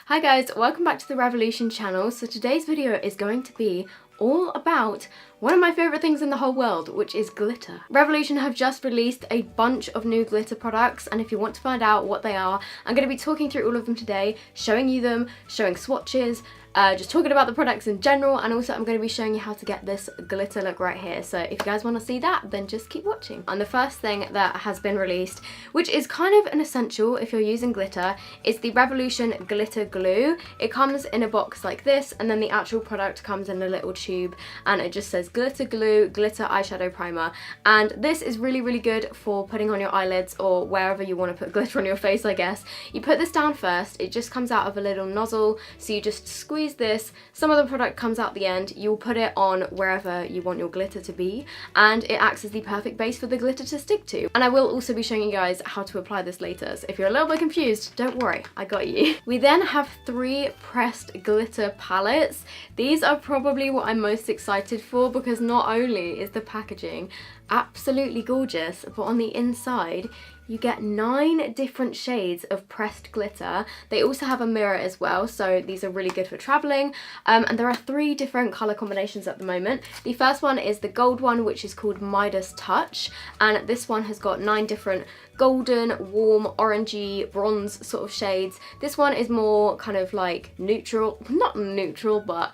Hi guys, welcome back to the Revolution channel. So today's video is going to be all about one of my favourite things in the whole world, which is glitter. Revolution have just released a bunch of new glitter products, and if you want to find out what they are, I'm going to be talking through all of them today, showing you them, showing swatches, just talking about the products in general, and also I'm going to be showing you how to get this glitter look right here. So if you guys want to see that, then just keep watching. And the first thing that has been released, which is kind of an essential if you're using glitter, is the Revolution Glitter Glue. It comes in a box like this, and then the actual product comes in a little tube, and it just says glitter glue, glitter eyeshadow primer. And this is really, really good for putting on your eyelids or wherever you want to put glitter on your face, I guess. You put this down first, it just comes out of a little nozzle, so you just squeeze this, some of the product comes out the end, you'll put it on wherever you want your glitter to be, and it acts as the perfect base for the glitter to stick to. And I will also be showing you guys how to apply this later, so if you're a little bit confused, don't worry, I got you. We then have 3 pressed glitter palettes. These are probably what I'm most excited for, because not only is the packaging absolutely gorgeous, but on the inside you get 9 different shades of pressed glitter. They also have a mirror as well, so these are really good for traveling. And there are 3 different color combinations at the moment. The first one is the gold one, which is called Midas Touch, and this one has got 9 different golden, warm, orangey, bronze sort of shades. This one is more kind of like neutral, not neutral, but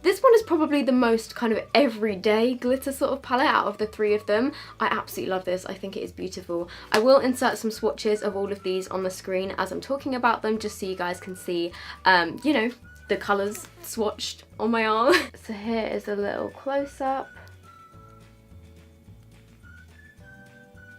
this one is probably the most kind of everyday glitter sort of palette out of the 3 of them. I absolutely love this. I think it is beautiful. I will insert some swatches of all of these on the screen as I'm talking about them, just so you guys can see, you know, the colours swatched on my arm. So here is a little close-up.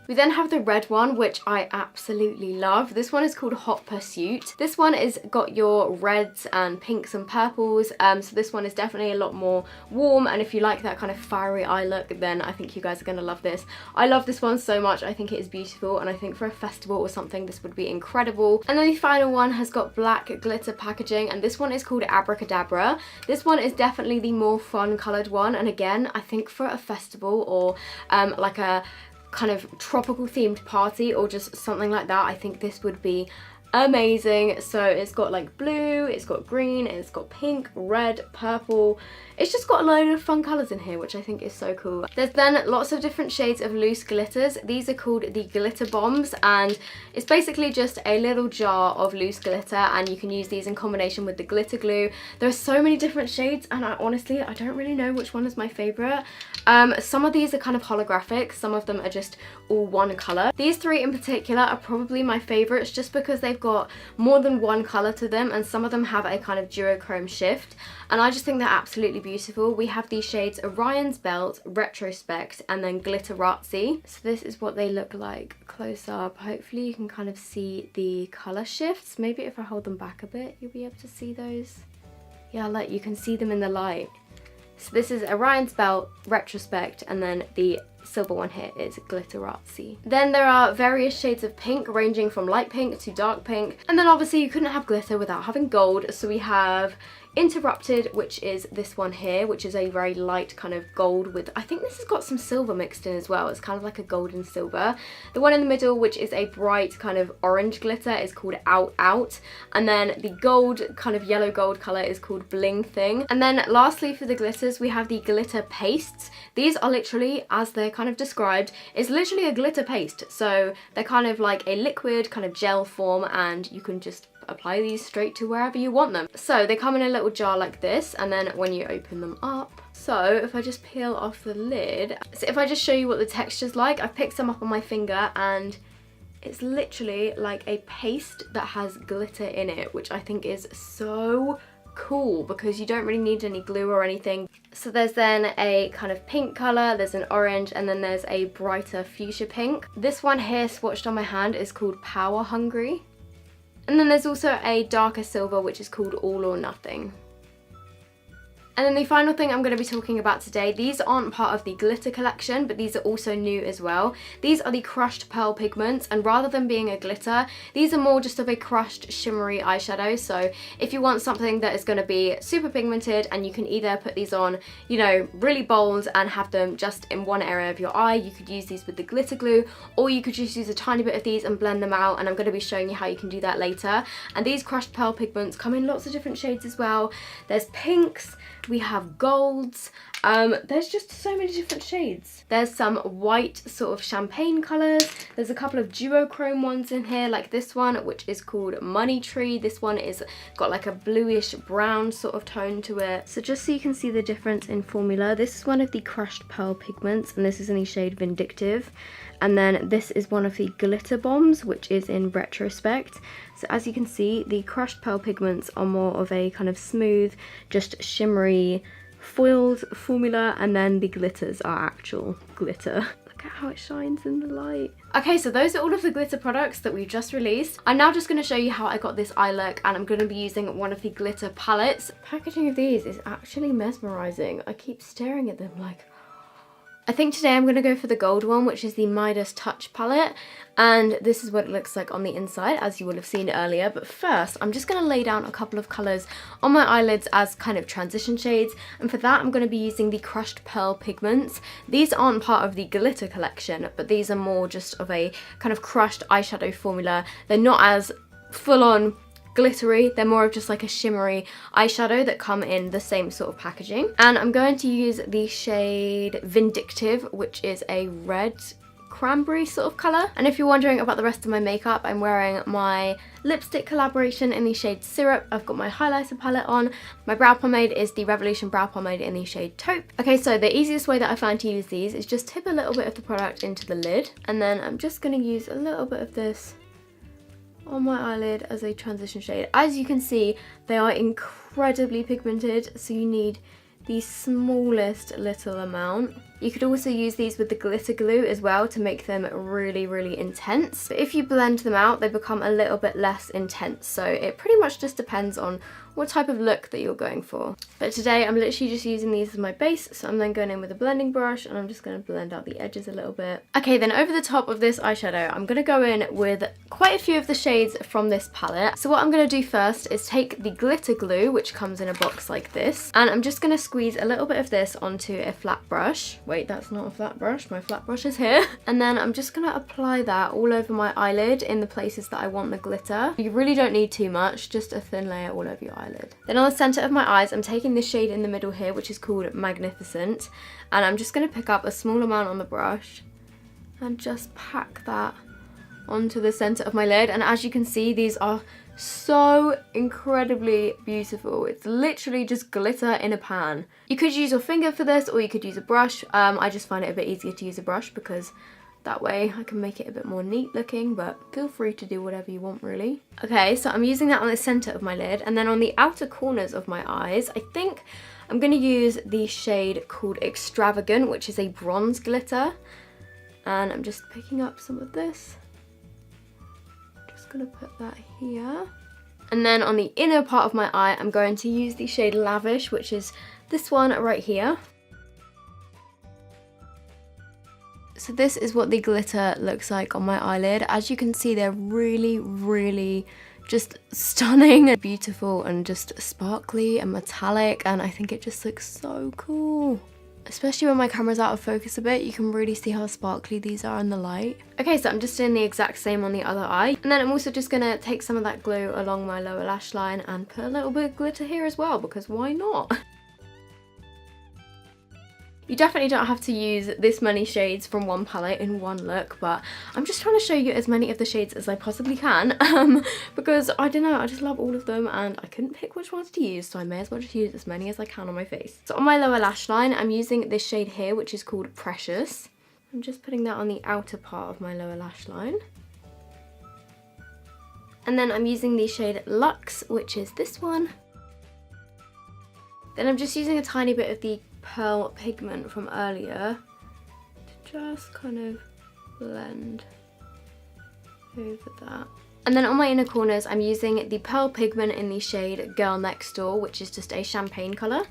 We then have the red one, which I absolutely love. This one is called Hot Pursuit. This one is got your reds and pinks and purples, so this one is definitely a lot more warm, and if you like that kind of fiery eye look, then I think you guys are going to love this. I love this one so much. I think it is beautiful, and I think for a festival or something this would be incredible. And then the final one has got black glitter packaging, and this one is called Abracadabra. This one is definitely the more fun coloured one, and again, I think for a festival or like a kind of tropical themed party or just something like that, I think this would be amazing. So it's got like blue, it's got green, it's got pink, red, purple. It's just got a load of fun colours in here, which I think is so cool. There's then lots of different shades of loose glitters. These are called the glitter bombs, and it's basically just a little jar of loose glitter, and you can use these in combination with the glitter glue. There are so many different shades, and I honestly don't really know which one is my favourite. Some of these are kind of holographic, some of them are just all one colour. These 3 in particular are probably my favourites, just because they've got more than one colour to them, and some of them have a kind of duochrome shift, and I just think they're absolutely beautiful. We have these shades Orion's Belt, Retrospect, and then Glitterazzi. So this is what they look like close up. Hopefully you can kind of see the colour shifts. Maybe if I hold them back a bit, you'll be able to see those. Yeah, like you can see them in the light. So this is Orion's Belt, Retrospect, and then the silver one here is Glitterazzi. Then there are various shades of pink, ranging from light pink to dark pink. And then obviously you couldn't have glitter without having gold, so we have Interrupted, which is this one here, which is a very light kind of gold with, I think this has got some silver mixed in as well. It's kind of like a gold and silver. The one in the middle, which is a bright kind of orange glitter, is called Out Out. And then the gold, kind of yellow gold colour, is called Bling Thing. And then lastly for the glitters, we have the glitter pastes. These are literally, as they're kind of described, is literally a glitter paste. So they're kind of like a liquid kind of gel form, and you can just apply these straight to wherever you want them. So they come in a little jar like this, and then when you open them up, so if I just peel off the lid, so if I just show you what the texture's like, I've picked some up on my finger, and it's literally like a paste that has glitter in it, which I think is so cool because you don't really need any glue or anything. So there's then a kind of pink colour, there's an orange, and then there's a brighter fuchsia pink. This one here swatched on my hand is called Power Hungry. And then there's also a darker silver, which is called All or Nothing. And then the final thing I'm going to be talking about today, these aren't part of the glitter collection, but these are also new as well. These are the crushed pearl pigments, and rather than being a glitter, these are more just of a crushed shimmery eyeshadow. So if you want something that is going to be super pigmented, and you can either put these on, you know, really bold and have them just in one area of your eye, you could use these with the glitter glue, or you could just use a tiny bit of these and blend them out, and I'm going to be showing you how you can do that later. And these crushed pearl pigments come in lots of different shades as well. There's pinks, we have golds, there's just so many different shades. There's some white sort of champagne colours, there's a couple of duochrome ones in here, like this one which is called Money Tree. This one is got like a bluish brown sort of tone to it. So just so you can see the difference in formula, this is one of the crushed pearl pigments, and this is in the shade Vindictive. And then this is one of the glitter bombs, which is in Retrospect. So as you can see, the crushed pearl pigments are more of a kind of smooth, just shimmery foiled formula, and then the glitters are actual glitter. Look at how it shines in the light. Okay, so those are all of the glitter products that we've just released. I'm now just going to show you how I got this eye look, and I'm going to be using one of the glitter palettes. Packaging of these is actually mesmerizing. I keep staring at them like... I think today I'm going to go for the gold one, which is the Midas Touch palette, and this is what it looks like on the inside, as you will have seen earlier. But first, I'm just going to lay down a couple of colours on my eyelids as kind of transition shades, and for that I'm going to be using the crushed pearl pigments. These aren't part of the glitter collection, but these are more just of a kind of crushed eyeshadow formula. They're not as full-on glittery, they're more of just like a shimmery eyeshadow that come in the same sort of packaging. And I'm going to use the shade Vindictive, which is a red cranberry sort of colour. And if you're wondering about the rest of my makeup, I'm wearing my lipstick collaboration in the shade Syrup. I've got my highlighter palette on. My brow pomade is the Revolution brow pomade in the shade Taupe. Okay, so the easiest way that I find to use these is just tip a little bit of the product into the lid, and then I'm just going to use a little bit of this on my eyelid as a transition shade. As you can see, they are incredibly pigmented, so you need the smallest little amount. You could also use these with the glitter glue as well to make them really, really intense. But if you blend them out, they become a little bit less intense. So it pretty much just depends on what type of look that you're going for. But today I'm literally just using these as my base, so I'm then going in with a blending brush and I'm just going to blend out the edges a little bit. Okay, then over the top of this eyeshadow, I'm going to go in with quite a few of the shades from this palette. So what I'm going to do first is take the glitter glue, which comes in a box like this, and I'm just going to squeeze a little bit of this onto a flat brush. Wait, that's not a flat brush, my flat brush is here. And then I'm just going to apply that all over my eyelid in the places that I want the glitter. You really don't need too much, just a thin layer all over your eyelid. Then on the centre of my eyes, I'm taking this shade in the middle here, which is called Magnificent, and I'm just going to pick up a small amount on the brush and just pack that onto the centre of my lid. And as you can see, these are so incredibly beautiful. It's literally just glitter in a pan. You could use your finger for this, or you could use a brush. I just find it a bit easier to use a brush because that way I can make it a bit more neat looking, but feel free to do whatever you want really. Okay, so I'm using that on the centre of my lid, and then on the outer corners of my eyes, I think I'm going to use the shade called Extravagant, which is a bronze glitter. And I'm just picking up some of this. Just going to put that here. And then on the inner part of my eye, I'm going to use the shade Lavish, which is this one right here. So this is what the glitter looks like on my eyelid. As you can see, they're really, really just stunning and beautiful and just sparkly and metallic, and I think it just looks so cool. Especially when my camera's out of focus a bit, you can really see how sparkly these are in the light. Okay, so I'm just doing the exact same on the other eye. And then I'm also just gonna take some of that glue along my lower lash line and put a little bit of glitter here as well, because why not? You definitely don't have to use this many shades from one palette in one look, but I'm just trying to show you as many of the shades as I possibly can, because I don't know, I just love all of them and I couldn't pick which ones to use, so I may as well just use as many as I can on my face. So on my lower lash line, I'm using this shade here, which is called Precious. I'm just putting that on the outer part of my lower lash line. And then I'm using the shade Luxe, which is this one. Then I'm just using a tiny bit of the pearl pigment from earlier to just kind of blend over that. And then on my inner corners, I'm using the pearl pigment in the shade Girl Next Door, which is just a champagne colour.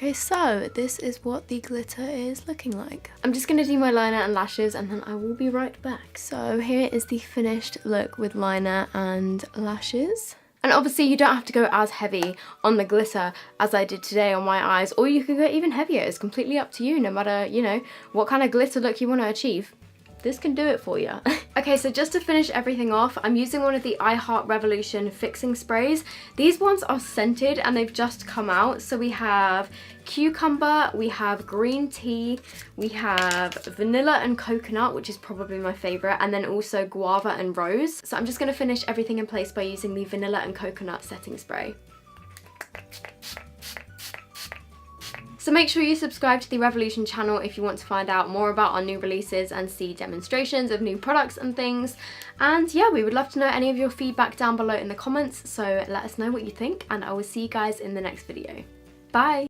Okay, so this is what the glitter is looking like. I'm just gonna do my liner and lashes and then I will be right back. So here is the finished look with liner and lashes. And obviously you don't have to go as heavy on the glitter as I did today on my eyes, or you could go even heavier. It's completely up to you, no matter, you know, what kind of glitter look you want to achieve. This can do it for you. Okay, so just to finish everything off, I'm using one of the I Heart Revolution fixing sprays. These ones are scented and they've just come out. So we have cucumber, we have green tea, we have vanilla and coconut, which is probably my favorite, and then also guava and rose. So I'm just gonna finish everything in place by using the vanilla and coconut setting spray. So make sure you subscribe to the Revolution channel if you want to find out more about our new releases and see demonstrations of new products and things. And yeah, we would love to know any of your feedback down below in the comments, so let us know what you think, and I will see you guys in the next video. Bye!